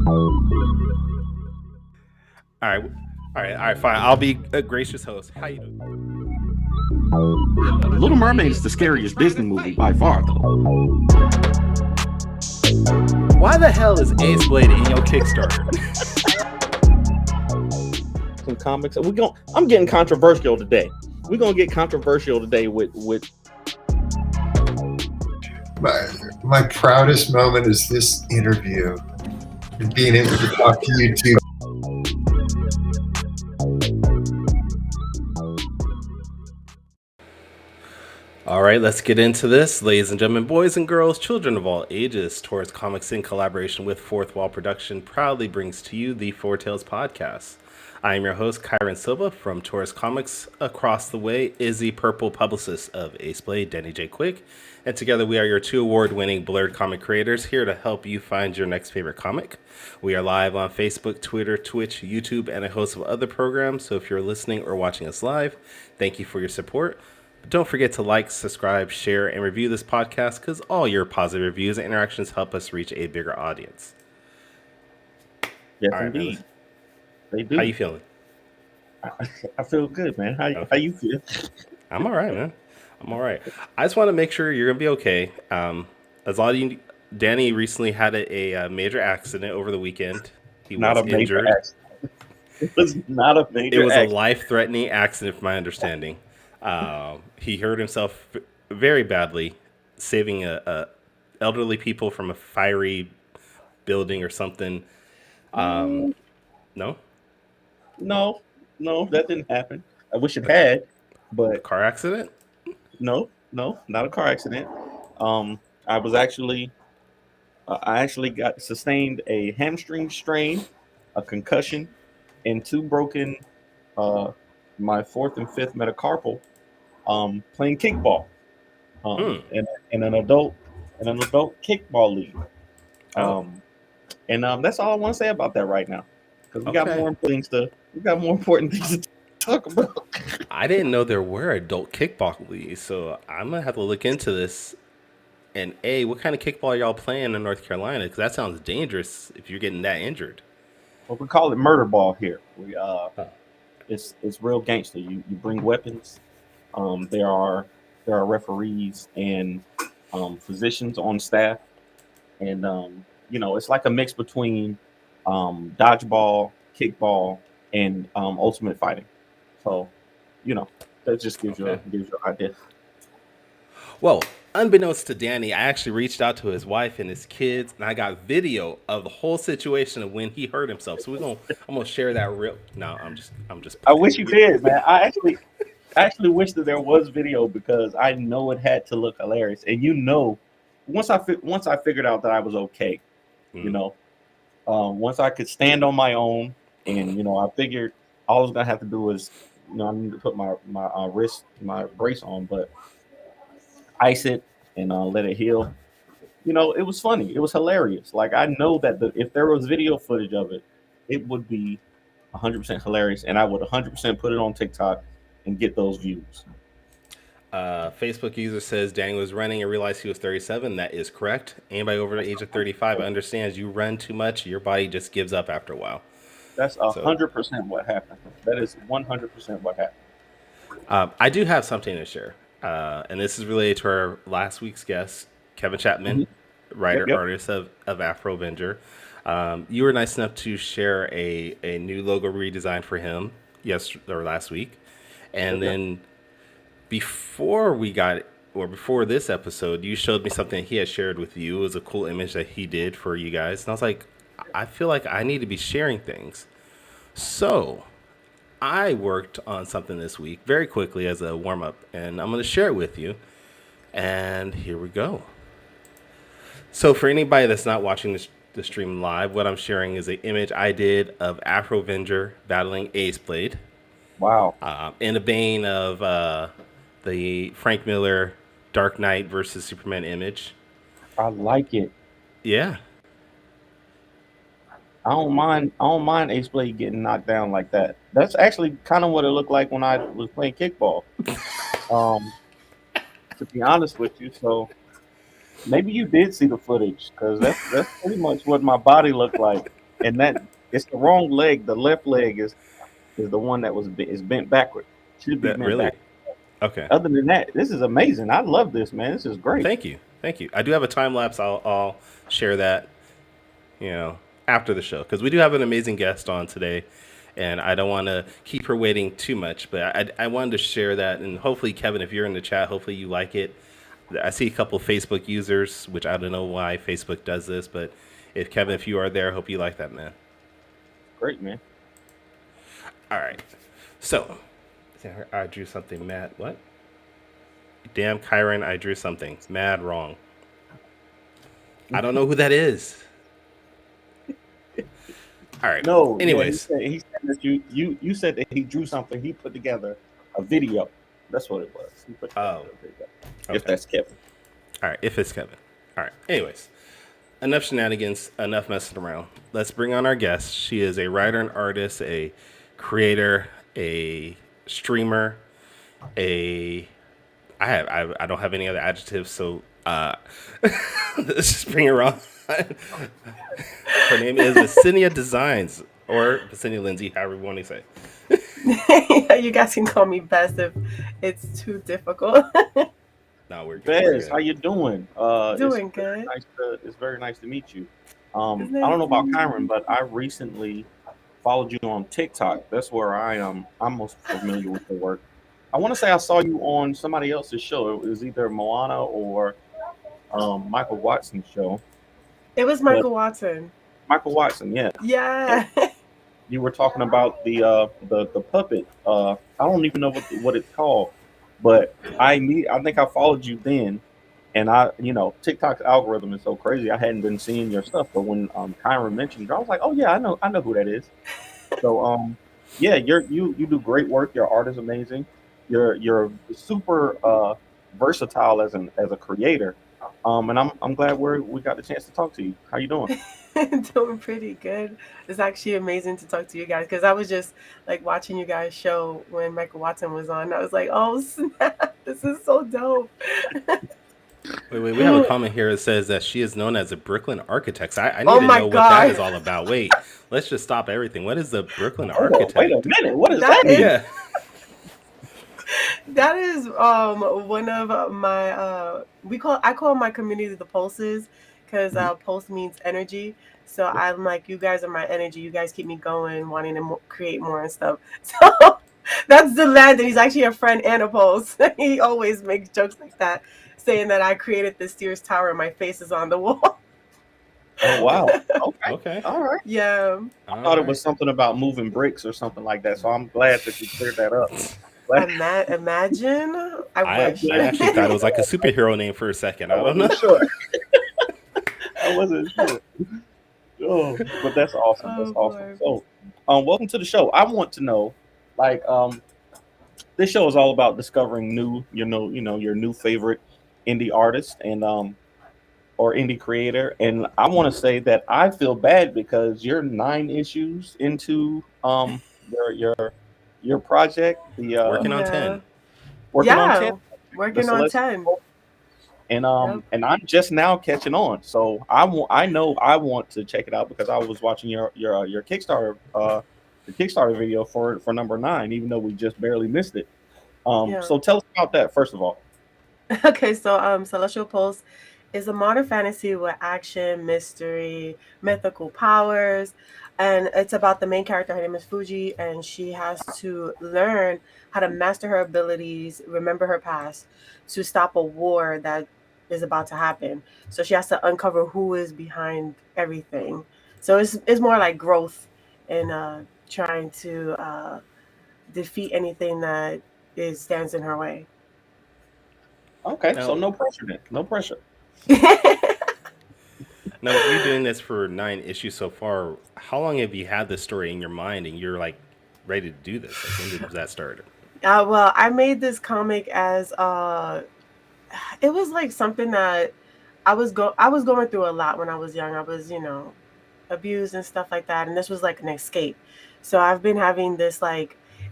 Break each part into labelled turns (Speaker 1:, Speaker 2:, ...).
Speaker 1: All right, fine. I'll be a gracious host. How you doing?
Speaker 2: Little Mermaid is the scariest Disney movie by far, though.
Speaker 1: Why the hell is Ace Blade in your Kickstarter?
Speaker 3: Some comics. I'm getting controversial today. We're gonna get controversial today with
Speaker 4: my proudest moment is this interview and being able to talk to you two.
Speaker 1: All right, let's get into this. Ladies and gentlemen, boys and girls, children of all ages, Taurus Comics in collaboration with Fourth Wall Production proudly brings to you the Four Tales podcast. I am your host, Kyrun Silva from Taurus Comics. Across the way is the purple publicist of Ace Blade, Danny J. Quick. And together we are your two award-winning blurred comic creators here to help you find your next favorite comic. We are live on Facebook, Twitter, Twitch, YouTube, and a host of other programs. So if you're listening or watching us live, thank you for your support. But don't forget to like, subscribe, share, and review this podcast because all your positive reviews and interactions help us reach a bigger audience.
Speaker 3: yes,
Speaker 1: All right,
Speaker 3: indeed.
Speaker 1: man.
Speaker 3: They do.
Speaker 1: How you feeling?
Speaker 3: I feel good, man. How you feel?
Speaker 1: I'm all right, man. I'm all right. I just want to make sure you're going to be okay. As all you, Danny recently had a major accident over the weekend. He
Speaker 3: Not
Speaker 1: was
Speaker 3: a major
Speaker 1: injured.
Speaker 3: accident. It was not a major
Speaker 1: It was
Speaker 3: accident.
Speaker 1: a life-threatening accident, from my understanding. He hurt himself very badly, saving elderly people from a fiery building or something. No?
Speaker 3: No, that didn't happen. I wish it had, but
Speaker 1: Car accident?
Speaker 3: no, not a car accident. I was actually, I actually got sustained a hamstring strain, a concussion, and two broken, my fourth and fifth metacarpal, playing kickball, in an adult kickball league.
Speaker 1: Oh.
Speaker 3: And that's all I want to say about that right now, because we got
Speaker 1: Okay.
Speaker 3: more important things to talk about.
Speaker 1: I didn't know there were adult kickball leagues, so I'm going to have to look into this. And what kind of kickball are y'all playing in North Carolina? Because that sounds dangerous if you're getting that injured.
Speaker 3: Well, we call it murder ball here. It's real gangster. You bring weapons. There are referees and physicians on staff, and it's like a mix between dodgeball, kickball, and ultimate fighting. So, that just gives you an idea.
Speaker 1: Well, unbeknownst to Danny, I actually reached out to his wife and his kids, and I got video of the whole situation of when he hurt himself. So I'm gonna share that real. No, I'm just.
Speaker 3: I wish you did, man. I actually wish that there was video, because I know it had to look hilarious. And once I figured out that I was okay, once I could stand on my own, and I figured all I was gonna have to do was, I need to put my brace on, but ice it and let it heal. It was funny. It was hilarious. Like, I know that if there was video footage of it, it would be 100% hilarious, and I would 100% put it on TikTok and get those views.
Speaker 1: Facebook user says Danny was running and realized he was 37. That is correct. Anybody over the age of 35 understands you run too much, your body just gives up after a while.
Speaker 3: That's 100% what happened. That is 100% what happened.
Speaker 1: I do have something to share, and this is related to our last week's guest, Kevin Chapman, writer, artist of Afro Avenger. You were nice enough to share a new logo redesign for him last week, and then before this episode, you showed me something he had shared with you. It was a cool image that he did for you guys, and I was like, I feel like I need to be sharing things. So I worked on something this week very quickly as a warm-up, and I'm going to share it with you. And here we go. So for anybody that's not watching the stream live, what I'm sharing is an image I did of Afro Avenger battling Ace Blade.
Speaker 3: Wow.
Speaker 1: In the vein of the Frank Miller Dark Knight versus Superman image.
Speaker 3: I like it.
Speaker 1: Yeah.
Speaker 3: I don't mind Ace Blade getting knocked down like that. That's actually kind of what it looked like when I was playing kickball. To be honest with you, so maybe you did see the footage, because that's pretty much what my body looked like and that it's the wrong leg. The left leg is the one that is bent backward. Should be
Speaker 1: That
Speaker 3: bent
Speaker 1: really?
Speaker 3: back.
Speaker 1: Okay.
Speaker 3: Other than that, this is amazing. I love this, man. This is great.
Speaker 1: Thank you. Thank you. I do have a time lapse. I'll share that, after the show because we do have an amazing guest on today, and I don't want to keep her waiting too much. But I wanted to share that, and hopefully, Kevin, if you're in the chat, hopefully you like it. I see a couple Facebook users, which I don't know why Facebook does this, but if Kevin, if you are there, I hope you like that, man.
Speaker 3: Great, man.
Speaker 1: All right. So, I drew something mad. What? Damn, Kyrun, I drew something mad wrong. I don't know who that is. All right.
Speaker 3: No.
Speaker 1: Anyways,
Speaker 3: Yeah, he said that you said that he drew something. He put together a video. That's what it was. He put together a video.
Speaker 1: Okay.
Speaker 3: If that's Kevin.
Speaker 1: All right. If it's Kevin. All right. Anyways, enough shenanigans. Enough messing around. Let's bring on our guest. She is a writer and artist, a creator, a streamer, I don't have any other adjectives, so let's just bring her on. Her name is Vesenia Designs, or Vesenia Lindsey, however you want to say.
Speaker 5: You guys can call me Bess if it's too difficult.
Speaker 1: No, we're good.
Speaker 3: Bez, how you doing?
Speaker 5: Doing good.
Speaker 3: It's very nice to meet you. I don't know about Kyrun, but I recently followed you on TikTok. That's where I'm most familiar with your work. I want to say I saw you on somebody else's show. It was either Moana or Michael Watson's show.
Speaker 5: It was Michael Watson.
Speaker 3: Michael Watson, yeah.
Speaker 5: Yeah.
Speaker 3: You were talking about the puppet. I don't even know what it's called, but I think I followed you then, and TikTok's algorithm is so crazy. I hadn't been seeing your stuff, but when Kyrun mentioned you, I was like, oh yeah, I know who that is. So yeah, you do great work. Your art is amazing. You're super versatile as a creator. And I'm glad we got the chance to talk to you. How you doing?
Speaker 5: Doing pretty good. It's actually amazing to talk to you guys because I was just like watching you guys show when Michael Watson was on. I was like, oh snap, this is so dope.
Speaker 1: Wait, we have a comment here that says that she is known as a Brooklyn Architect. I need to know what that is all about. Wait, let's just stop everything. What is the Brooklyn Architect?
Speaker 3: Wait a minute, what does that mean?
Speaker 1: Yeah.
Speaker 5: That is one of my I call my community the pulses because pulse means energy. So I'm like, you guys are my energy. You guys keep me going, wanting to create more and stuff. So that's the lad, and he's actually a friend and a pulse. He always makes jokes like that, saying that I created the Sears Tower and my face is on the wall.
Speaker 3: Oh wow.
Speaker 1: Okay.
Speaker 3: All right.
Speaker 5: Yeah.
Speaker 3: I thought it was something about moving bricks or something like that. So I'm glad that you cleared that up.
Speaker 5: Imagine.
Speaker 1: I actually thought it was like a superhero name for a second. I don't know.
Speaker 3: Sure. I wasn't sure. Oh, but that's awesome. That's awesome. So, welcome to the show. I want to know, like, this show is all about discovering your new favorite indie artist and or indie creator. And I want to say that I feel bad because you're 9 issues into your project.
Speaker 1: Working on 10.
Speaker 5: Working on 10.
Speaker 3: And and I'm just now catching on. So I know I want to check it out because I was watching your Kickstarter the Kickstarter video for number 9, even though we just barely missed it. So tell us about that first of all.
Speaker 5: Okay, so Celestial Pulse is a modern fantasy with action, mystery, mythical powers, and it's about the main character. Her name is Fuji, and she has to learn how to master her abilities, remember her past, to stop a war that is about to happen. So she has to uncover who is behind everything. So it's more like growth and trying to defeat anything that stands in her way.
Speaker 3: Okay, so no pressure then. No pressure.
Speaker 1: Now, if you're doing this for 9 issues so far, how long have you had this story in your mind and you're like ready to do this? Like, when did that start?
Speaker 5: Well, I made this comic as it was like something that I was going through a lot when I was young. I was, abused and stuff like that, and this was like an escape. So I've been having this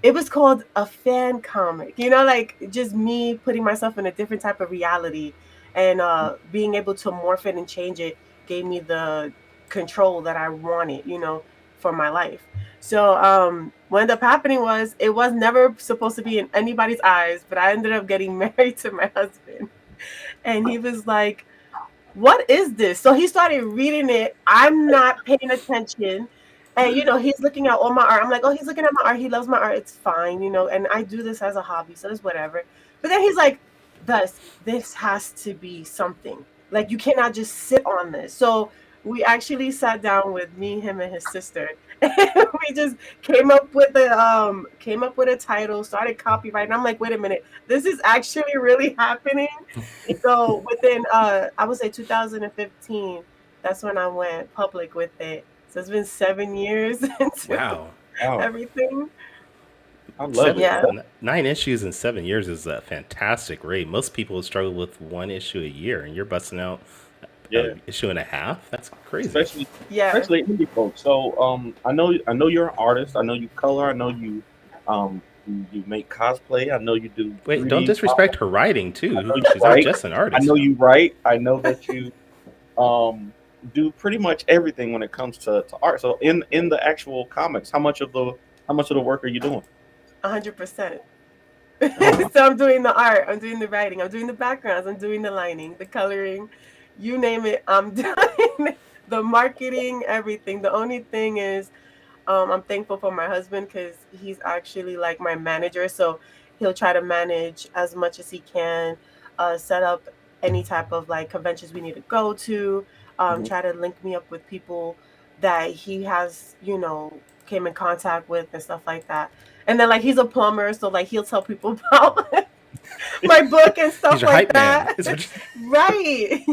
Speaker 5: it was called a fan comic, like just me putting myself in a different type of reality and being able to morph it and change it gave me the control that I wanted, for my life. So what ended up happening was it was never supposed to be in anybody's eyes, but I ended up getting married to my husband. And he was like, what is this? So he started reading it. I'm not paying attention. And he's looking at all my art. I'm like, oh, he's looking at my art. He loves my art. It's fine, and I do this as a hobby, so it's whatever. But then he's like, this has to be something. Like, you cannot just sit on this. So we actually sat down with me, him, and his sister. And we just came up with a title, started copywriting. I'm like, wait a minute, this is actually really happening. So within I would say 2015, that's when I went public with it. So it's been 7 years into
Speaker 1: Wow.
Speaker 5: everything.
Speaker 3: I love it.
Speaker 5: Yeah.
Speaker 1: 9 issues in 7 years is a fantastic rate. Most people struggle with 1 issue a year, and you're busting out an issue and a half. That's crazy.
Speaker 3: Especially
Speaker 5: Yeah.
Speaker 3: indie folks. So I know you're an artist. I know you color. I know you you make cosplay. I know you do.
Speaker 1: Wait,
Speaker 3: 3D
Speaker 1: don't disrespect her writing too. She's
Speaker 3: write.
Speaker 1: not just an artist.
Speaker 3: I know you write. I know that you do pretty much everything when it comes to art. So in the actual comics, how much of the work are you doing?
Speaker 5: 100%. So I'm doing the art, I'm doing the writing, I'm doing the backgrounds, I'm doing the lining, the coloring, you name it, I'm doing the marketing, everything. The only thing is, I'm thankful for my husband because he's actually like my manager. So he'll try to manage as much as he can, set up any type of like conventions we need to go to, try to link me up with people that he has, came in contact with and stuff like that. And then like he's a plumber, so like he'll tell people about my book and stuff
Speaker 1: He's your
Speaker 5: like
Speaker 1: hype man.
Speaker 5: that. Right.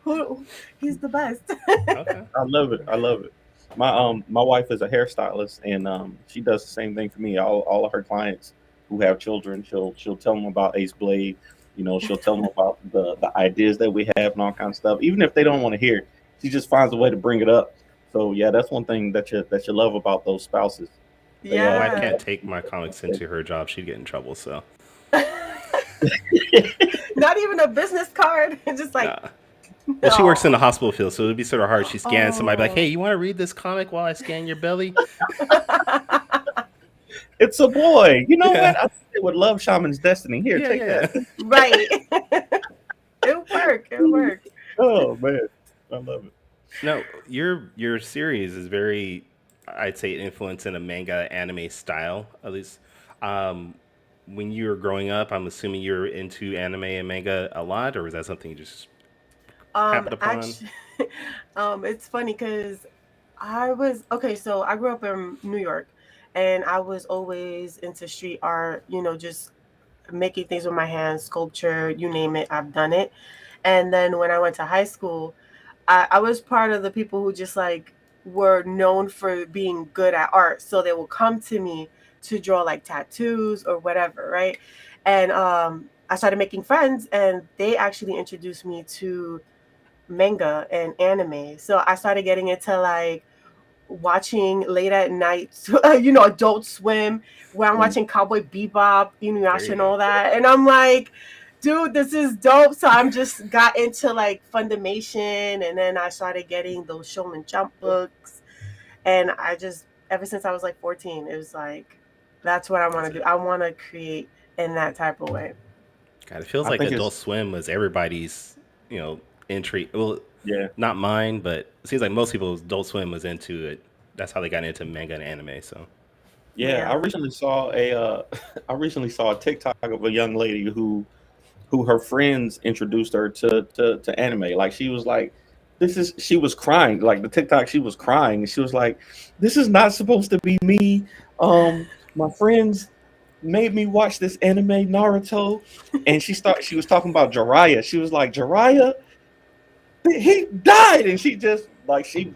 Speaker 5: Who he's the best.
Speaker 1: Okay.
Speaker 3: I love it. My wife is a hairstylist, and she does the same thing for me. All of her clients who have children, she'll tell them about Ace Blade. She'll tell them about the ideas that we have and all kinds of stuff. Even if they don't want to hear it, she just finds a way to bring it up. So yeah, that's one thing that you love about those spouses.
Speaker 5: Yeah.
Speaker 1: My wife can't take my comics into her job. She'd get in trouble. So
Speaker 5: Not even a business card. Just like
Speaker 1: Well, she works in the hospital field, so it'd be sort of hard. She scans somebody like, "Hey, you want to read this comic while I scan your belly?"
Speaker 3: It's a boy. You know what? I think they would love Shaman's Destiny. Here, take that.
Speaker 5: Right. It'll work.
Speaker 3: Oh man, I love it.
Speaker 1: No, your series is very, I'd say, influenced in a manga anime style. At least, when you were growing up, I'm assuming you're into anime and manga a lot, or is that something you just happened upon?
Speaker 5: Actually, it's funny because so I grew up in New York, and I was always into street art. Just making things with my hands, sculpture, you name it, I've done it. And then when I went to high school, I was part of the people who just like were known for being good at art. So they will come to me to draw like tattoos or whatever, right? And I started making friends, and they actually introduced me to manga and anime. So I started getting into like watching late at night, Adult Swim, where I'm watching Cowboy Bebop, Inuyasha, and all that. And I'm like, dude, this is dope. So I'm just got into like Funimation, and then I started getting those Shonen Jump books. And I just, ever since I was like 14, it was like, that's what I want to do. I want to create in that type of way.
Speaker 1: God, it feels like Adult Swim was everybody's, entry. Well,
Speaker 3: yeah,
Speaker 1: not mine, but it seems like most people's Adult Swim was into it. That's how they got into manga and anime. So,
Speaker 3: yeah. I recently saw a TikTok of a young lady who her friends introduced her to anime. Like she was like, she was crying. Like the TikTok, she was crying, and she was like, "This is not supposed to be me. My friends made me watch this anime Naruto," and she was talking about Jiraiya. She was like, "Jiraiya, he died," and she just like she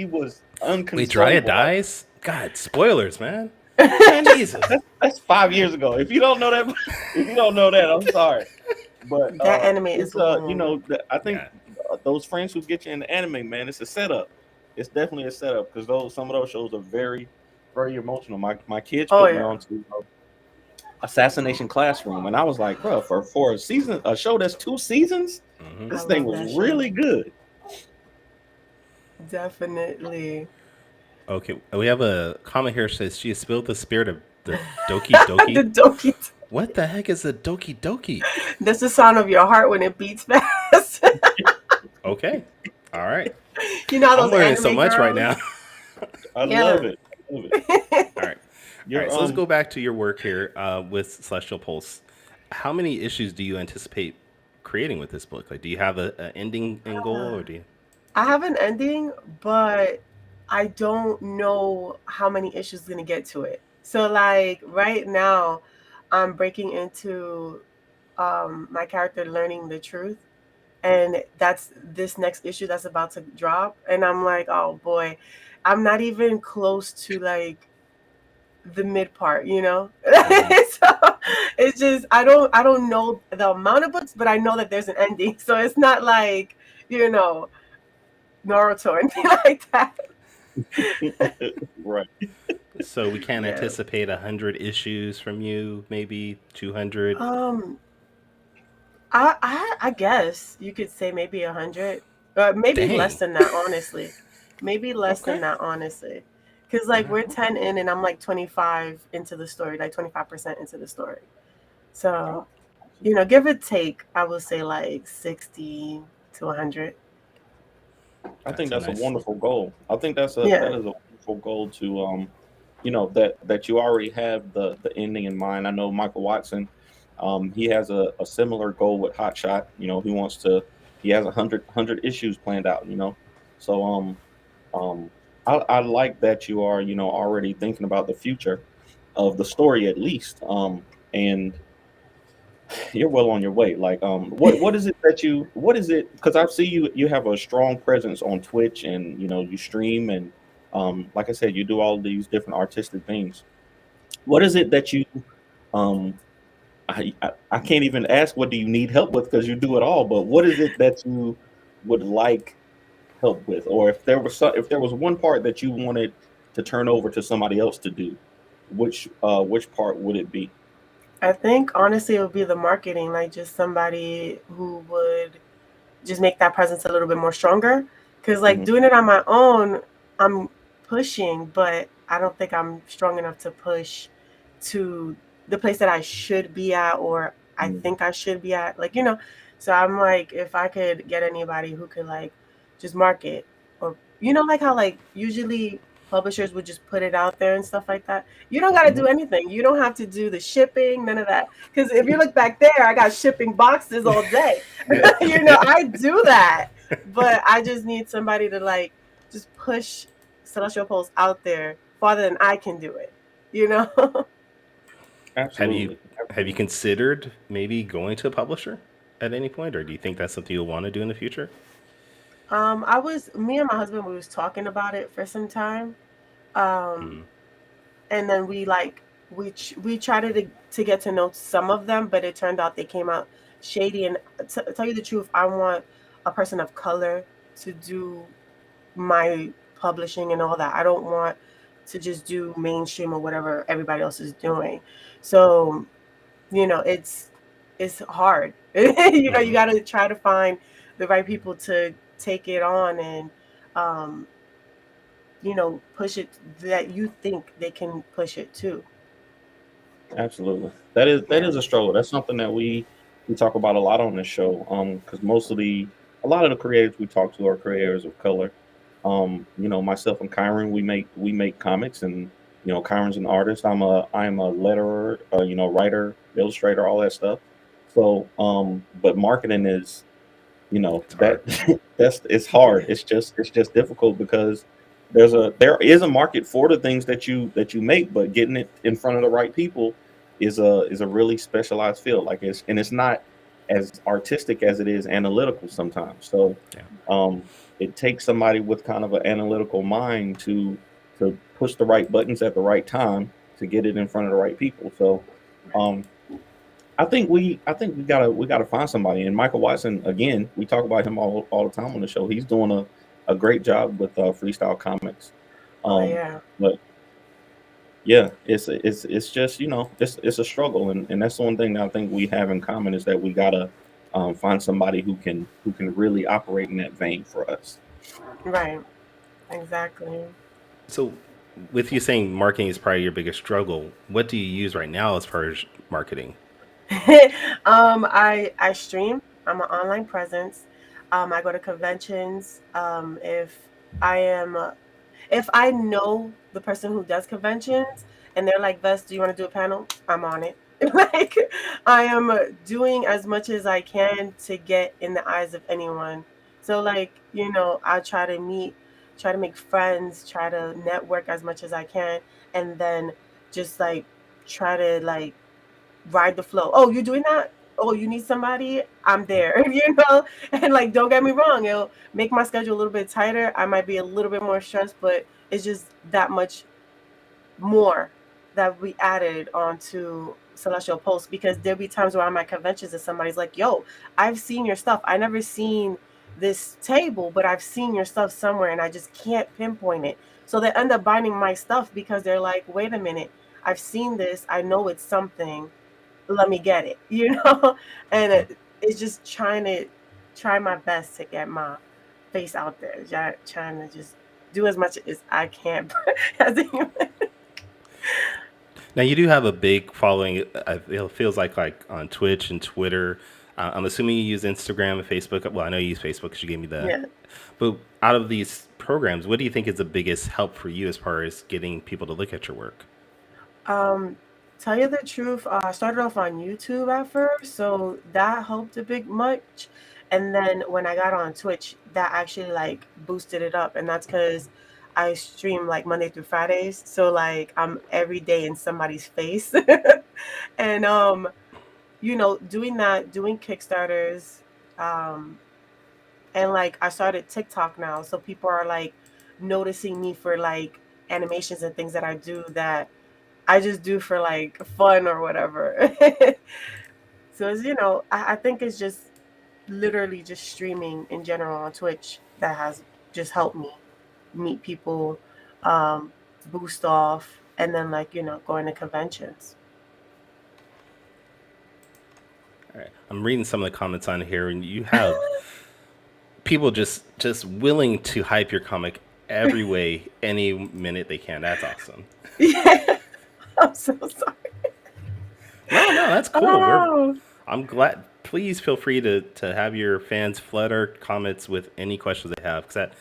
Speaker 3: was unconsolable.
Speaker 1: Wait, Jiraiya dies? God, spoilers, man. Jesus,
Speaker 3: that's 5 years ago. If you don't know that, I'm sorry. But
Speaker 5: that anime is,
Speaker 3: I think those friends who get you into anime, man, it's a setup. It's definitely a setup because some of those shows are very, very emotional. My kids put me on to Assassination Classroom, and I was like, bro, for a show that's 2 seasons, this thing was really good.
Speaker 5: Definitely.
Speaker 1: Okay, we have a comment here that says she has spilled the spirit of the Doki
Speaker 5: The
Speaker 1: Doki.
Speaker 5: doki.
Speaker 1: What the heck is a Doki Doki?
Speaker 5: That's the sound of your heart when it beats fast.
Speaker 1: Okay, all right.
Speaker 5: You know how
Speaker 1: I'm
Speaker 5: those
Speaker 1: learning so
Speaker 5: anime
Speaker 1: much right
Speaker 5: girls?
Speaker 1: now.
Speaker 3: I love
Speaker 5: Yeah.
Speaker 3: it. I love it.
Speaker 1: All right. All
Speaker 3: You're
Speaker 1: right, so let's go back to your work here with Celestial Pulse. How many issues do you anticipate creating with this book? Like, do you have an ending in goal, or do you?
Speaker 5: I have an ending, but I don't know how many issues gonna get to it. So like right now, I'm breaking into my character learning the truth, and that's this next issue that's about to drop, and I'm like, oh boy, I'm not even close to like the mid part, you know.
Speaker 1: Mm-hmm.
Speaker 5: So it's just I don't know the amount of books, but I know that there's an ending, so it's not like you know Naruto or anything like that.
Speaker 3: right.
Speaker 1: So we can
Speaker 5: Yeah.
Speaker 1: anticipate 100 issues from you, maybe 200.
Speaker 5: Um, I guess you could say maybe 100, maybe less
Speaker 1: Dang.
Speaker 5: than that, honestly. Maybe less than
Speaker 1: Okay.
Speaker 5: that, honestly. Because
Speaker 1: All
Speaker 5: like we're
Speaker 1: right.
Speaker 5: 10 in and I'm like 25 into the story, like 25% into the story. So, give or take, I would say like 60 to 100.
Speaker 3: I think
Speaker 1: That's a
Speaker 3: that's a
Speaker 1: nice.
Speaker 3: wonderful goal. I think that
Speaker 5: Yeah.
Speaker 3: is a wonderful goal to that you already have the ending in mind. I know Michael Watson, he has a similar goal with Hot Shot. He has 100 issues planned out. So um, I like that you are already thinking about the future of the story at least. And you're well on your way. Like, what is it what is it? Because I see you have a strong presence on Twitch, and you stream, and like I said, you do all these different artistic things. What is it that you um I can't even ask what do you need help with because you do it all. But what is it that you would like help with, or if there was one part that you wanted to turn over to somebody else to do, which part would it be?
Speaker 5: I think honestly it would be the marketing, like just somebody who would just make that presence a little bit more stronger. Because like
Speaker 3: Hmm.
Speaker 5: doing it on my own, I'm pushing, but I don't think I'm strong enough to push to the place that I should be at or I think I should be at. Like, so I'm like, if I could get anybody who could like just market or, like how like usually publishers would just put it out there and stuff like that. You don't got to
Speaker 3: Hmm.
Speaker 5: do anything. You don't have to do the shipping, none of that. Because if you look back there, I got shipping boxes all day. I do that, but I just need somebody to like just push Celestial Pulse out there farther than I can do it. You know.
Speaker 1: Have you
Speaker 3: Absolutely,
Speaker 1: have you
Speaker 3: absolutely.
Speaker 1: considered maybe going to a publisher at any point, or do you think that's something you'll want to do in the future?
Speaker 5: Me and my husband, we was talking about it for some time, um,
Speaker 1: Mm-hmm.
Speaker 5: and then we tried to get to know some of them, but it turned out they came out shady. And to tell you the truth, I want a person of color to do my publishing and all that. I don't want to just do mainstream or whatever everybody else is doing. So, it's hard. You
Speaker 1: Mm-hmm.
Speaker 5: got to try to find the right people to take it on and um, push it that you think they can push it too.
Speaker 3: Absolutely. That is
Speaker 5: Yeah.
Speaker 3: a struggle. That's something that we talk about a lot on this show. Because a lot of the creators we talk to are creators of color. Myself and Kyrun, we make comics, and Kyrun's an artist. I'm a letterer, writer, illustrator, all that stuff. So, but marketing is,
Speaker 1: It's hard.
Speaker 3: that that's it's hard. It's just difficult because there is a market for the things that you make, but getting it in front of the right people is a really specialized field. Like it's not as artistic as it is analytical sometimes. So
Speaker 1: Yeah.
Speaker 3: um, it takes somebody with kind of an analytical mind to push the right buttons at the right time to get it in front of the right people. So um, I think we gotta find somebody. And Michael Watson, again, we talk about him all the time on the show. He's doing a great job with freestyle comics.
Speaker 5: Oh
Speaker 3: Um,
Speaker 5: yeah.
Speaker 3: but yeah, it's just it's a struggle, and that's the one thing that I think we have in common is that we gotta find somebody who can really operate in that vein for us.
Speaker 5: Right. Exactly.
Speaker 1: So, with you saying marketing is probably your biggest struggle, what do you use right now as far as marketing?
Speaker 5: I stream. I'm an online presence. I go to conventions. I am if I know the person who does conventions and they're like, Vest, do you want to do a panel? I'm on it. Like, I am doing as much as I can to get in the eyes of anyone. So, like, I try to make friends, try to network as much as I can, and then just like try to like ride the flow. Oh, you're doing that? Oh, you need somebody? I'm there, And like, don't get me wrong, it'll make my schedule a little bit tighter. I might be a little bit more stressed, but it's just that much more that we added onto Celestial Post because there'll be times where I'm at conventions and somebody's like, yo, I've seen your stuff. I never seen this table, but I've seen your stuff somewhere and I just can't pinpoint it. So they end up buying my stuff because they're like, wait a minute, I've seen this. I know it's something, let me get it. And it's just try my best to get my face out there, trying to just do as much as I can as a human.
Speaker 1: Now, you do have a big following. It feels like on Twitch and Twitter. I'm assuming you use Instagram and Facebook. Well, I know you use Facebook because you gave me the.
Speaker 5: Yeah.
Speaker 1: But out of these programs, what do you think is the biggest help for you as far as getting people to look at your work?
Speaker 5: Um, tell you the truth, I started off on YouTube at first, so that helped a big much. And then when I got on Twitch, that actually like boosted it up, and that's because I stream like Monday through Fridays, so like I'm every day in somebody's face, and doing that, doing Kickstarters, um, and like I started TikTok now, so people are like noticing me for like animations and things that I do that I just do for like fun or whatever. So I think it's just literally just streaming in general on Twitch that has just helped me meet people, um, boost off, and then like going to conventions.
Speaker 1: All right. I'm reading some of the comments on here, and you have people just willing to hype your comic every way, any minute they can. That's awesome.
Speaker 5: Yeah, I'm so sorry.
Speaker 1: No, that's cool.
Speaker 5: Oh,
Speaker 1: I'm glad. Please feel free to have your fans flood our comments with any questions they have, because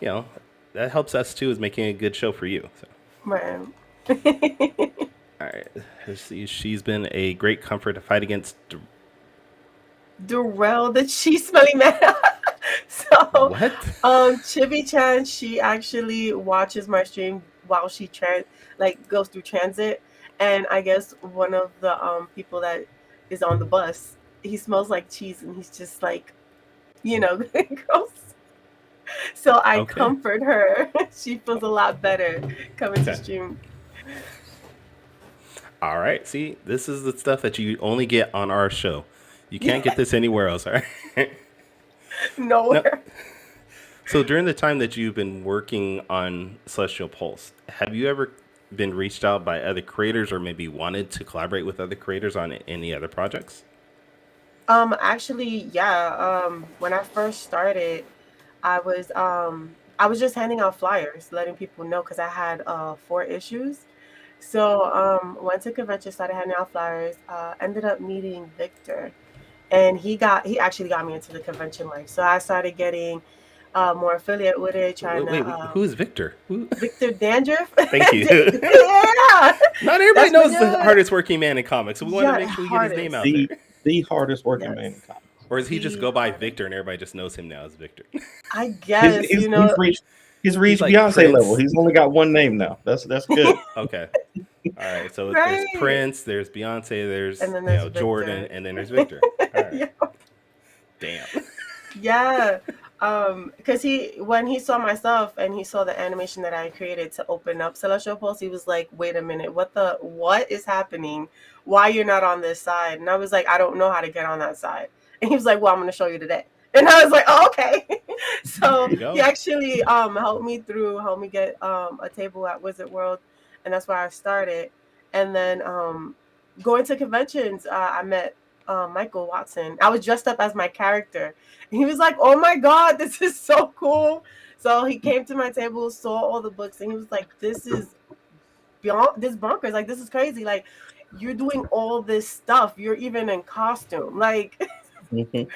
Speaker 1: you know, that helps us too, is making a good show for you. So,
Speaker 5: man.
Speaker 1: all right, let's see. She's been a great comfort to fight against.
Speaker 5: Darrell, the cheese smelling man. So,
Speaker 1: What?
Speaker 5: Chibi Chan, she actually watches my stream while she goes through transit, and I guess one of the people that is on the bus, he smells like cheese, and he's just like, gross. So I
Speaker 1: Okay.
Speaker 5: comfort her. She feels a lot better coming to
Speaker 1: Okay.
Speaker 5: stream.
Speaker 1: All right. See, this is the stuff that you only get on our show. You can't
Speaker 5: Yeah,
Speaker 1: get this anywhere else. All right. No.
Speaker 5: nowhere.
Speaker 1: So during the time that you've been working on Celestial Pulse, have you ever been reached out by other creators or maybe wanted to collaborate with other creators on any other projects?
Speaker 5: Actually, yeah. When I first started, I was just handing out flyers, letting people know because I had 4 issues. So went to convention, started handing out flyers. Ended up meeting Victor, and he actually got me into the convention life. So I started getting more affiliate with it, trying
Speaker 1: Wait,
Speaker 5: to
Speaker 1: who is Victor? Who?
Speaker 5: Victor Dandruff.
Speaker 1: Thank you.
Speaker 5: Yeah,
Speaker 1: Not everybody
Speaker 5: that's what.
Speaker 1: knows the
Speaker 5: Yeah,
Speaker 1: hardest working man in comics, so we want to
Speaker 5: yeah,
Speaker 1: make sure we get his name out
Speaker 5: hardest.
Speaker 1: there.
Speaker 3: The hardest working man in
Speaker 5: Yes,
Speaker 3: comics.
Speaker 1: Or does he just
Speaker 5: the
Speaker 1: go by
Speaker 5: hardest.
Speaker 1: Victor and everybody just knows him now as Victor?
Speaker 5: I
Speaker 3: His,
Speaker 5: guess
Speaker 3: his, he's reached he's
Speaker 1: He's
Speaker 3: reached
Speaker 1: like
Speaker 3: Beyonce level.
Speaker 1: Prince.
Speaker 3: He's only got one name now. That's good.
Speaker 1: Okay. All right. So there's
Speaker 5: right.
Speaker 1: Prince, there's Beyonce,
Speaker 5: And
Speaker 1: there's
Speaker 5: then there's
Speaker 1: Jordan,
Speaker 5: Victor.
Speaker 1: and then there's Victor. All right.
Speaker 5: Yeah.
Speaker 1: Damn.
Speaker 5: Yeah. Because when he saw my stuff and he saw the animation that I created to open up Celestial Pulse, he was like, wait a minute, what is happening? Why you're not on this side? And I was like, I don't know how to get on that side. And he was like, well, I'm gonna show you today. And I was like, oh, okay.
Speaker 1: There
Speaker 5: So
Speaker 1: you
Speaker 5: he
Speaker 1: go.
Speaker 5: actually helped me get a table at Wizard World, and that's where I started. And then going to conventions, I met Michael Watson. I was dressed up as my character. He was like, "Oh my God, this is so cool!" So he came to my table, saw all the books, and he was like, "This is beyond this bonkers. Like, this is crazy. Like, you're doing all this stuff. You're even in costume. Like,
Speaker 3: Mhm.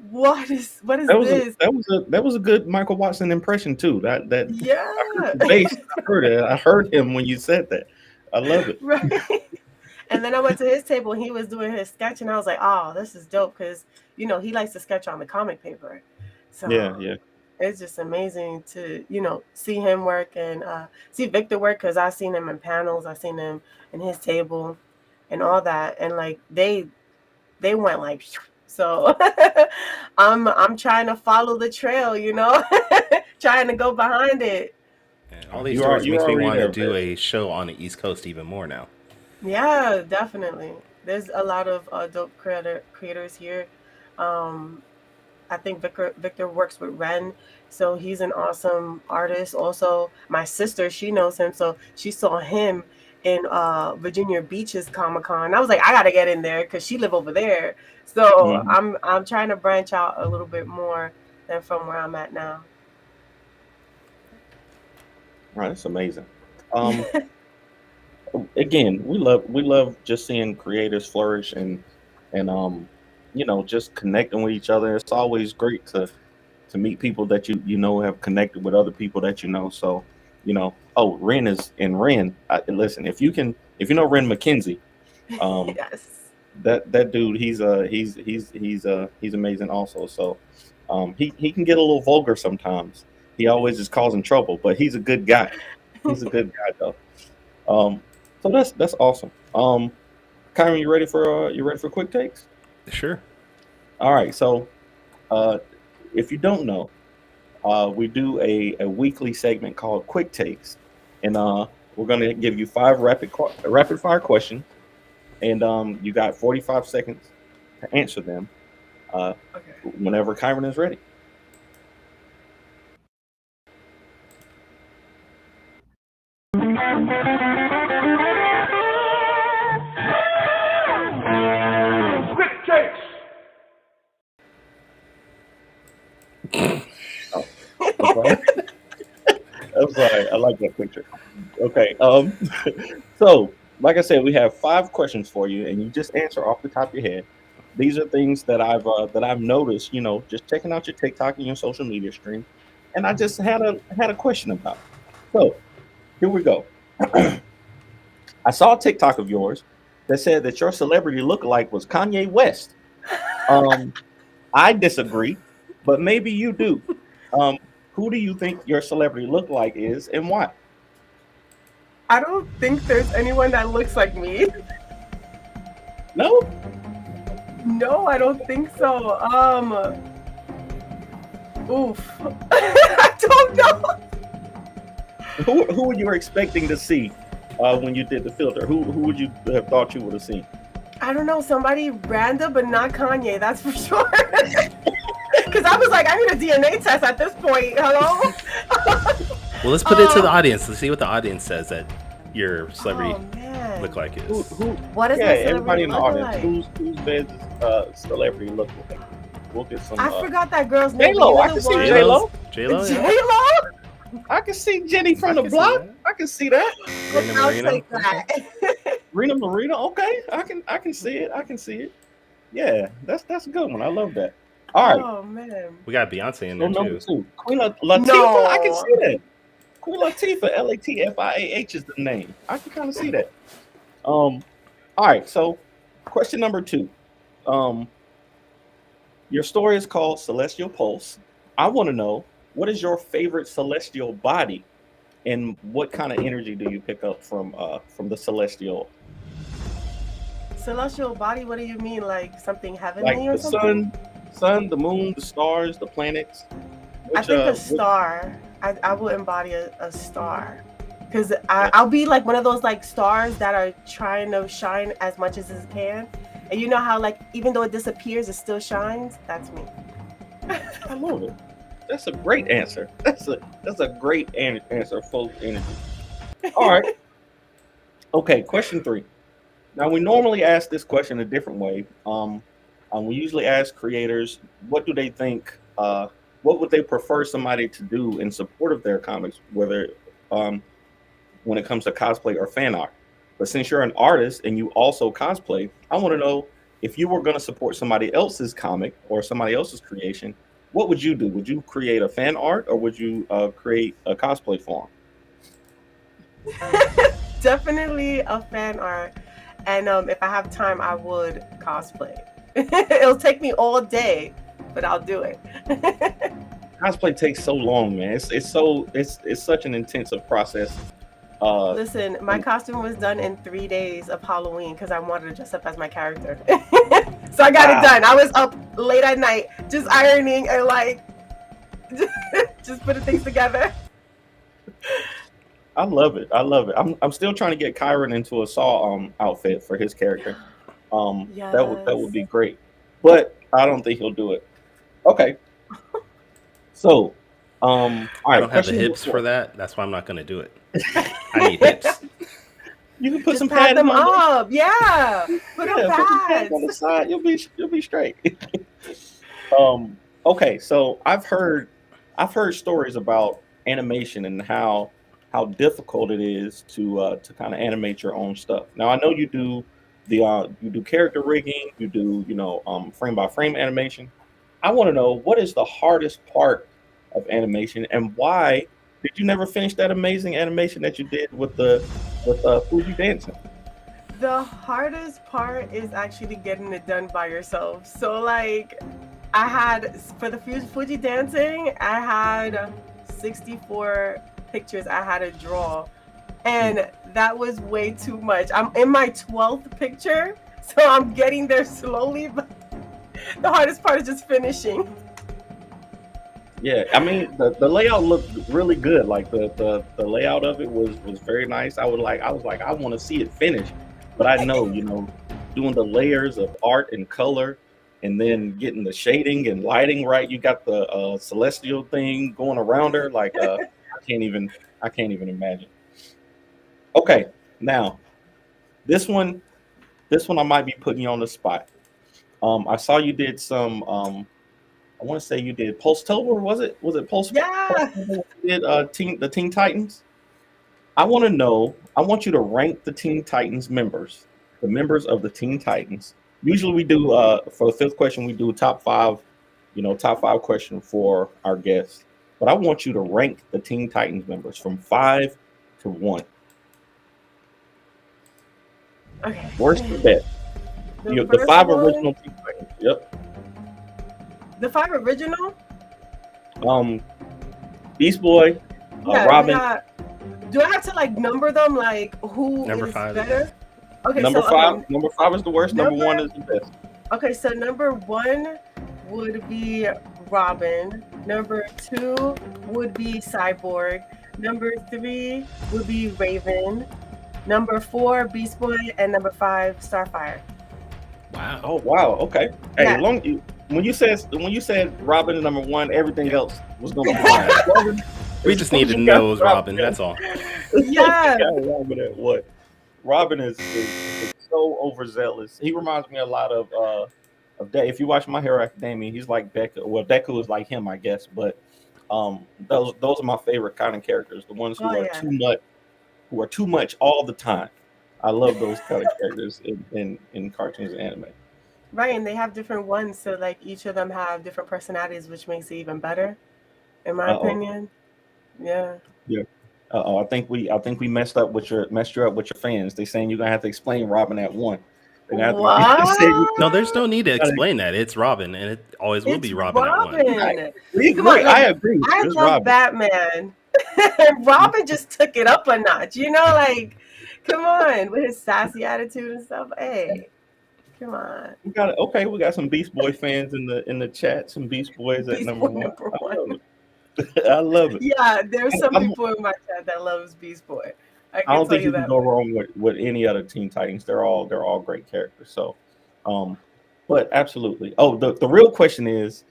Speaker 5: what is this?"
Speaker 3: That was a good Michael Watson impression too. That
Speaker 5: Yeah.
Speaker 3: I heard the bass. I heard it. I heard him when you said that. I love it.
Speaker 5: Right. And then I went to his table and he was doing his sketch, and I was like, "Oh, this is dope," because he likes to sketch on the comic paper. So
Speaker 3: Yeah.
Speaker 5: it's just amazing to see him work and see Victor work, because I've seen him in panels, I've seen him in his table and all that, and like they went like so. I'm trying to follow the trail, trying to go behind it.
Speaker 1: And all these
Speaker 3: You
Speaker 1: stories makes me
Speaker 3: already
Speaker 1: want to
Speaker 3: there,
Speaker 1: do
Speaker 3: man.
Speaker 1: a show on the East Coast even more now.
Speaker 5: Yeah, definitely. There's a lot of dope creators here. I think Victor works with Ren, so he's an awesome artist. Also, my sister, she knows him, so she saw him in Virginia Beach's Comic-Con. I was like, I gotta get in there because she live over there. So
Speaker 3: Mhm.
Speaker 5: I'm trying to branch out a little bit more than from where I'm at now.
Speaker 3: Right, that's amazing. Again, we love just seeing creators flourish and just connecting with each other. It's always great to meet people that you have connected with other people that you know. So oh, Ren is in Ren. Listen, if you know Ren McKenzie, um,
Speaker 5: Yes.
Speaker 3: that dude, he's amazing also. So he can get a little vulgar sometimes. He always is causing trouble, but he's a good guy. He's a good guy though. Um, so that's awesome. Kyron, you ready for quick takes?
Speaker 1: Sure.
Speaker 3: All right. So if you don't know, we do a weekly segment called Quick Takes, and we're gonna give you 5 rapid fire questions, and you got 45 seconds to answer them.
Speaker 5: Okay.
Speaker 3: Whenever Kyron is ready. Oh, I'm sorry. I'm sorry. I like that picture. Okay. So like I said, we have 5 questions for you, and you just answer off the top of your head. These are things that I've noticed, just checking out your TikTok and your social media stream, and I just had a question about. So here we go. I saw a TikTok of yours that said that your celebrity lookalike was Kanye West. Um, I disagree, but maybe you do. Um, who do you think your celebrity lookalike is, and why?
Speaker 5: I don't think there's anyone that looks like me.
Speaker 3: No.
Speaker 5: No, I don't think so. Oof. I don't know.
Speaker 3: Who were you expecting to see when you did the filter? Who would you have thought you would have seen?
Speaker 5: I don't know. Somebody random, but not Kanye. That's for sure. Because I was like, I need a DNA test at this point. Hello.
Speaker 1: Well, let's put it to the audience. Let's see what the audience says that your celebrity
Speaker 5: Oh man.
Speaker 1: look like
Speaker 3: Who?
Speaker 1: is.
Speaker 5: What is
Speaker 3: Yeah,
Speaker 5: my
Speaker 3: everybody
Speaker 5: celebrity
Speaker 3: in the
Speaker 5: look
Speaker 3: audience.
Speaker 5: like?
Speaker 3: Who's Bez's celebrity look like? We'll get some.
Speaker 5: I forgot that girl's name.
Speaker 3: J-Lo.
Speaker 5: but
Speaker 3: I
Speaker 5: you know
Speaker 3: can
Speaker 5: the
Speaker 3: see
Speaker 5: one-
Speaker 3: J-Lo.
Speaker 1: J-Lo, yeah.
Speaker 5: J-Lo?
Speaker 3: I can see Jenny from
Speaker 1: I
Speaker 3: the
Speaker 1: can see
Speaker 3: block.
Speaker 1: that.
Speaker 3: I can see that.
Speaker 1: Rena
Speaker 5: I'll
Speaker 1: Marino.
Speaker 5: take that.
Speaker 3: Rena Marino. Okay, I can see it. I can see it. Yeah, that's a good one. I love that. All right.
Speaker 5: Oh man.
Speaker 1: We got Beyonce in
Speaker 3: So
Speaker 1: there
Speaker 3: number
Speaker 1: too.
Speaker 3: 2, Queen Latifah.
Speaker 5: No.
Speaker 3: I can see that. Queen Latifah, Latfiah is the name. I can kind of see that. All right. So, question number 2. Your story is called Celestial Pulse. I want to know, what is your favorite celestial body, and what kind of energy do you pick up from the celestial?
Speaker 5: Celestial body? What do you mean? Like something heavenly
Speaker 3: Like
Speaker 5: or
Speaker 3: the
Speaker 5: something?
Speaker 3: sun, the moon, the stars, the planets.
Speaker 5: I think a
Speaker 3: which-
Speaker 5: star. I will embody a star. Because I'll be like one of those like stars that are trying to shine as much as it can. And you know how like even though it disappears, it still shines? That's me.
Speaker 3: I love it. That's a great answer. That's a great answer, full of energy. All right. Okay, question 3. Now we normally ask this question a different way. We usually ask creators what do they think, what would they prefer somebody to do in support of their comics, whether um, when it comes to cosplay or fan art. But since you're an artist and you also cosplay, I want to know if you were going to support somebody else's comic or somebody else's creation, what would you do? Would you create a fan art or would you create a cosplay for
Speaker 5: Definitely a fan art. And if I have time, I would cosplay. It'll take me all day, but I'll do it.
Speaker 3: Cosplay takes so long, man. It's such an intensive process.
Speaker 5: Listen, my costume was done in 3 days of Halloween because I wanted to dress up as my character. So I got it done. I was up late at night just ironing and like just putting things together.
Speaker 3: I love it. I'm still trying to get Kyrun into a Saw outfit for his character.
Speaker 5: Yes.
Speaker 3: That would be great. But I don't think he'll do it. Okay. So, all right.
Speaker 1: I don't have the hips for that. That's why I'm not going to do it. I need hips.
Speaker 3: You can put
Speaker 5: Just
Speaker 3: some
Speaker 5: pad
Speaker 3: pads
Speaker 5: them
Speaker 3: on
Speaker 5: up. Yeah. Put on
Speaker 3: Put some pads on the
Speaker 5: pads.
Speaker 3: side. You'll be straight. Okay. So I've heard stories about animation and how difficult it is to kind of animate your own stuff. Now I know you do you do character rigging, you do frame by frame animation. I want to know what is the hardest part of animation and why did you never finish that amazing animation that you did with Fuji dancing?
Speaker 5: The hardest part is actually getting it done by yourself. So like I had for the Fuji dancing, I had 64 pictures I had to draw. And that was way too much. I'm in my 12th picture, so I'm getting there slowly, but the hardest part is just finishing.
Speaker 3: Yeah, I mean the layout looked really good. Like the layout of it was very nice. I was like I want to see it finished, but I know doing the layers of art and color, and then getting the shading and lighting right. You got the celestial thing going around her. Like I can't even imagine. Okay, now this one I might be putting you on the spot. I saw you did some. I want to say you did Pulse-tober, was it? Was it Pulse?
Speaker 5: Yeah.
Speaker 3: You did the Teen Titans. I want to know. I want you to rank the Teen Titans members, the members of the Teen Titans. Usually we do for the fifth question we do top five question for our guests. But I want you to rank the Teen Titans members from 5 to 1.
Speaker 5: Okay.
Speaker 3: Worst to best. The
Speaker 5: first
Speaker 3: 5
Speaker 5: one-
Speaker 3: original Teen Titans. Yep.
Speaker 5: The 5 original?
Speaker 3: Beast Boy,
Speaker 5: Yeah,
Speaker 3: Robin.
Speaker 5: do I have to like number them like who
Speaker 1: Number
Speaker 5: is
Speaker 1: 5.
Speaker 5: better? Okay,
Speaker 3: Number
Speaker 5: so
Speaker 3: 5. Number 5 is the worst. Number
Speaker 5: Number-
Speaker 3: 1 is the best.
Speaker 5: Okay, so number 1 would be Robin. Number 2 would be Cyborg. Number 3 would be Raven. Number 4, Beast Boy, and number 5, Starfire.
Speaker 1: Wow.
Speaker 3: Oh wow. Okay. Hey,
Speaker 5: Yeah.
Speaker 3: when you said Robin is number 1, everything else was going to be fine.
Speaker 1: We just need to know it's Robin. That's all.
Speaker 5: Yeah.
Speaker 3: Robin at what? Robin is so overzealous. He reminds me a lot of Deku. If you watch My Hero Academia, he's like Deku. Well, Deku is like him, I guess. But those are my favorite kind of characters. The ones who are too much all the time. I love those kind of characters in cartoons and anime.
Speaker 5: Right, and they have different ones, so like each of them have different personalities, which makes it even better, in my opinion. Yeah.
Speaker 3: I think we messed you up with your fans. They saying you're gonna have to explain Robin at 1.
Speaker 5: What?
Speaker 1: No, there's no need to explain that. It's Robin, and it always will be Robin at 1.
Speaker 5: Come on,
Speaker 3: I agree.
Speaker 5: I
Speaker 3: It's
Speaker 5: love
Speaker 3: Robin.
Speaker 5: Batman. Robin just took it up a notch, like, come on, with his sassy attitude and stuff. Hey, come on.
Speaker 3: We got some Beast Boy fans in the chat. Some Beast Boys at
Speaker 5: Beast
Speaker 3: number
Speaker 5: Boy
Speaker 3: 1.
Speaker 5: number 1.
Speaker 3: I love it.
Speaker 5: Yeah, there's some people in my chat that loves Beast Boy.
Speaker 3: I don't think you can go wrong with any other Teen Titans. They're all great characters. So, but absolutely. Oh, the real question is,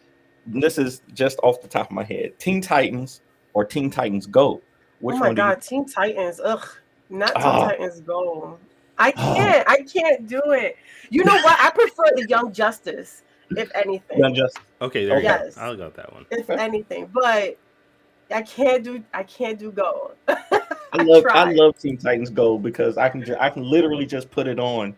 Speaker 3: this is just off the top of my head: Teen Titans or Teen Titans Go? Which
Speaker 5: Oh my
Speaker 3: one
Speaker 5: God, Teen Titans. Ugh, not Teen
Speaker 3: Ah.
Speaker 5: Titans Go. I can't do it. You know what? I prefer the Young Justice. if anything.
Speaker 3: Done just
Speaker 1: Okay, there you go.
Speaker 5: Yes.
Speaker 1: I'll go with that one.
Speaker 5: If anything, but I can't do Go.
Speaker 3: I love Teen Titans Go because I can literally just put it on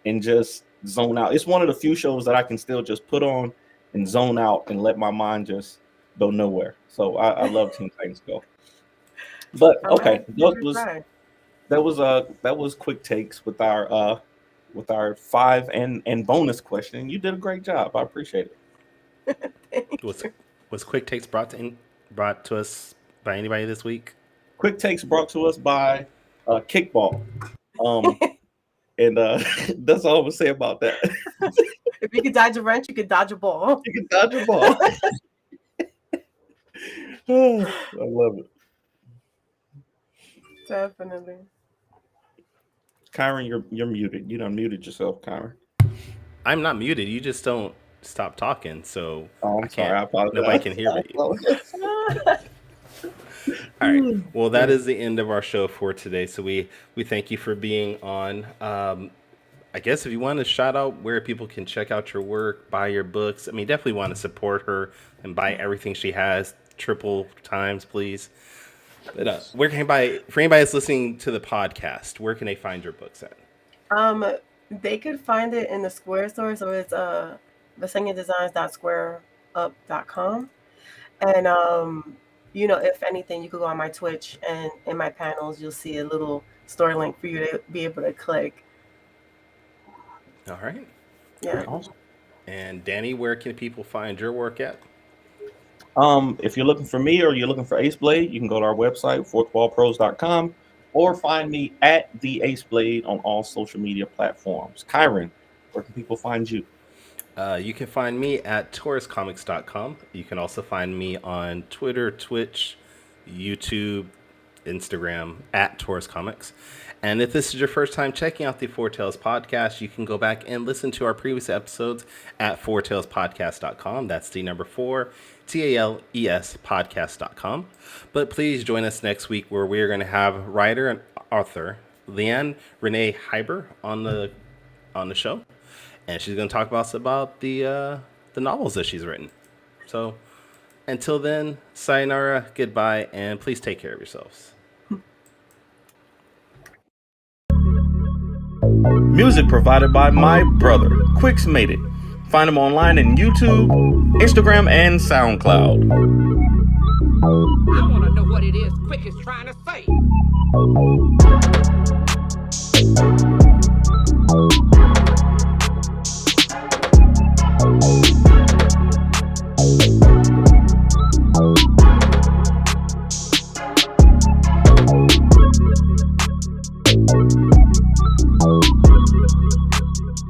Speaker 3: and just zone out. It's one of the few shows that I can still just put on and zone out and let my mind just go nowhere. So I love Teen Titans Go. But okay, that was quick takes with our 5 and bonus question. You did a great job. I appreciate it.
Speaker 1: Was quick takes brought to us by anybody this week?
Speaker 3: Quick takes brought to us by Kickball. And that's all I'm gonna say about that.
Speaker 5: If you can dodge a wrench, you can dodge a ball.
Speaker 3: You can dodge a ball. I love it.
Speaker 5: Definitely.
Speaker 3: Kyrun, you're muted. You done muted yourself, Kyrun.
Speaker 1: I'm not muted. You just don't stop talking, so
Speaker 3: I'm sorry. I apologize.
Speaker 1: Nobody can hear me. All right. Well, that is the end of our show for today. So we thank you for being on. I guess if you want to shout out where people can check out your work, buy your books. I mean, definitely want to support her and buy everything she has triple times, please. But where can for anybody that's listening to the podcast, where can they find your books at?
Speaker 5: They could find it in the Square store. So it's VeseniaDesigns.squareup.com. And if anything, you could go on my Twitch, and in my panels, you'll see a little store link for you to be able to click.
Speaker 1: All right.
Speaker 5: Yeah.
Speaker 3: Awesome.
Speaker 1: And Danny, where can people find your work at?
Speaker 3: If you're looking for me or you're looking for Ace Blade, you can go to our website, fourthwallpros.com, or find me at the Ace Blade on all social media platforms. Kyrun, where can people find you?
Speaker 1: You can find me at tauruscomics.com. You can also find me on Twitter, Twitch, YouTube, Instagram, at Taurus Comics. And if this is your first time checking out the Four Tales podcast, you can go back and listen to our previous episodes at fourtalespodcast.com. That's the number 4, TALES podcast.com. But please join us next week, where we're going to have writer and author Leanne Renee Heiber on the show. And she's going to talk about the novels that she's written. So until then, sayonara, goodbye, and please take care of yourselves.
Speaker 2: Music provided by my brother, Quicks Made It. Find him online in YouTube, Instagram, and SoundCloud.
Speaker 6: I want to know what it is Quick is trying to say.